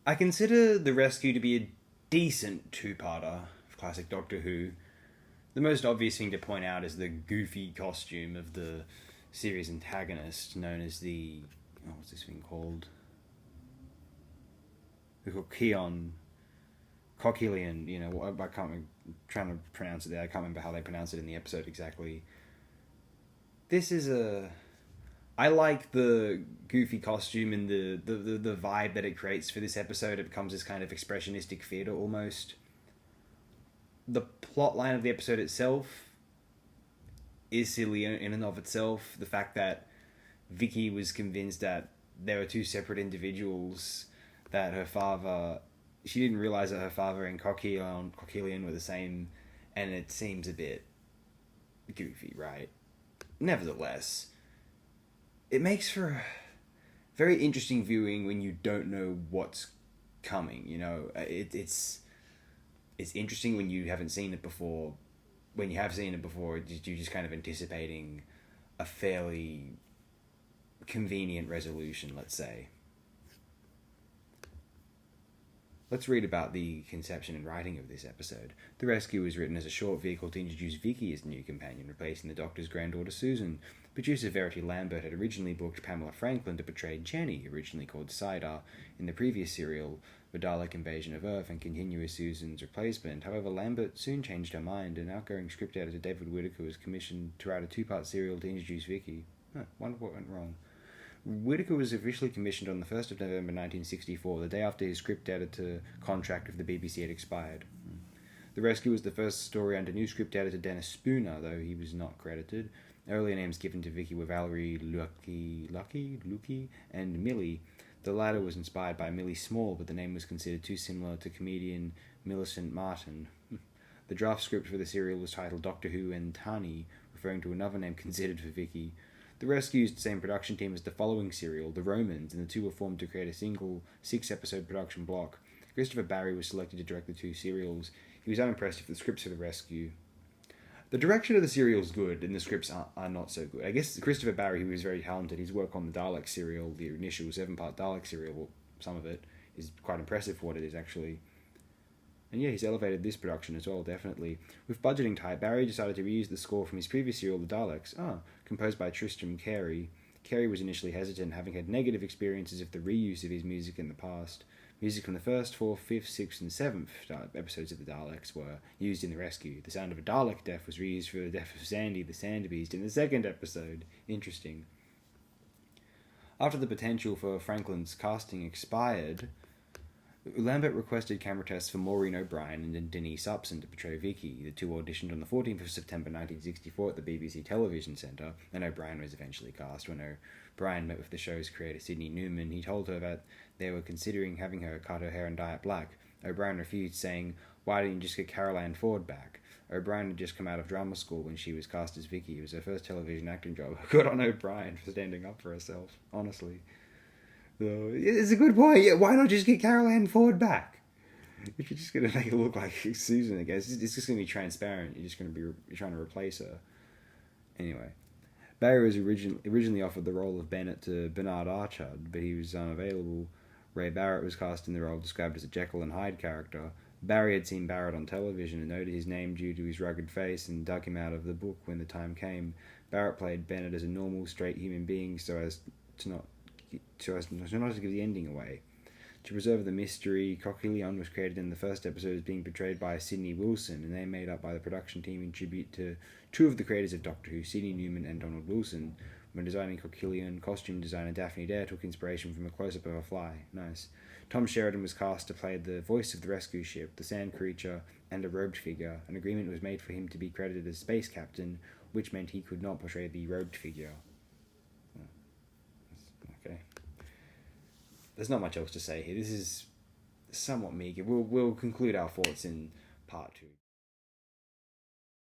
I consider The Rescue to be a decent two-parter of classic Doctor Who. The most obvious thing to point out is the goofy costume of the series antagonist, known as the... Oh, what's this thing called? The Coquillion, I can't... I'm trying to pronounce it there. I can't remember how they pronounce it in the episode exactly. This is a... I like the goofy costume and the vibe that it creates for this episode. It becomes this kind of expressionistic theatre almost. The plot line of the episode itself is silly in and of itself. The fact that Vicky was convinced that there were two separate individuals, that her father... She didn't realise that her father and Coquillion were the same, and it seems a bit goofy, right? Nevertheless, it makes for very interesting viewing when you don't know what's coming. It's interesting when you haven't seen it before. When you have seen it before, you're just kind of anticipating a fairly convenient resolution, let's say. Let's read about the conception and writing of this episode. The Rescue was written as a short vehicle to introduce Vicky as the new companion, replacing the Doctor's granddaughter Susan. Producer Verity Lambert had originally booked Pamela Franklin to portray Jenny, originally called Saida, in the previous serial, The Dalek Invasion of Earth, and continue as Susan's replacement. However, Lambert soon changed her mind, and outgoing script editor David Whitaker was commissioned to write a two-part serial to introduce Vicky. Wonder what went wrong. Whitaker was officially commissioned on the 1st of November 1964, the day after his script editor contract with the BBC had expired. The Rescue was the first story under new script editor Dennis Spooner, though he was not credited. Earlier names given to Vicky were Valerie Lucky, and Millie. The latter was inspired by Millie Small, but the name was considered too similar to comedian Millicent Martin. The draft script for the serial was titled Doctor Who and Tani, referring to another name considered for Vicky. The Rescue used the same production team as the following serial, The Romans, and the two were formed to create a single 6-episode production block. Christopher Barry was selected to direct the two serials. He was unimpressed with the scripts for The Rescue. The direction of the serial is good, and the scripts are not so good. I guess Christopher Barry, who is very talented, his work on the Dalek serial, the initial 7-part Dalek serial, well, some of it, is quite impressive for what it is, actually. And yeah, he's elevated this production as well, definitely. With budgeting tight, Barry decided to reuse the score from his previous serial, The Daleks, composed by Tristram Carey. Carey was initially hesitant, having had negative experiences of the reuse of his music in the past. Music from the first, 4th, 5th, 6th, and 7th episodes of The Daleks were used in The Rescue. The sound of a Dalek death was reused for the death of Sandy the Sandbeast in the second episode. Interesting. After the potential for Franklin's casting expired, Lambert requested camera tests for Maureen O'Brien and Denise Upson to portray Vicky. The two auditioned on the 14th of September 1964 at the BBC Television Centre, and O'Brien was eventually cast. When O'Brien met with the show's creator Sidney Newman, he told her that they were considering having her cut her hair and dye it black. O'Brien refused, saying, "Why didn't you just get Carol Ann Ford back?" O'Brien had just come out of drama school when she was cast as Vicky. It was her first television acting job. Good on O'Brien for standing up for herself, honestly. So, it's a good point. Yeah, why not just get Carol Ann Ford back? If you're just going to make it look like Susan, I guess, it's just going to be transparent. You're just going to be trying to replace her. Anyway, Barry was originally offered the role of Bennett to Bernard Archard, but he was unavailable. Ray Barrett was cast in the role described as a Jekyll and Hyde character. Barry had seen Barrett on television and noted his name due to his rugged face and dug him out of the book when the time came. Barrett played Bennett as a normal, straight human being so as not to give the ending away. To preserve the mystery, Coquillion was created in the first episode as being portrayed by Sidney Wilson, and they made up by the production team in tribute to two of the creators of Doctor Who, Sidney Newman and Donald Wilson. When designing Coquillion, costume designer Daphne Dare took inspiration from a close-up of a fly. Nice. Tom Sheridan was cast to play the voice of the rescue ship, the sand creature, and a robed figure. An agreement was made for him to be credited as space captain, which meant he could not portray the robed figure. Okay. There's not much else to say here. This is somewhat meager. We'll conclude our thoughts in part 2.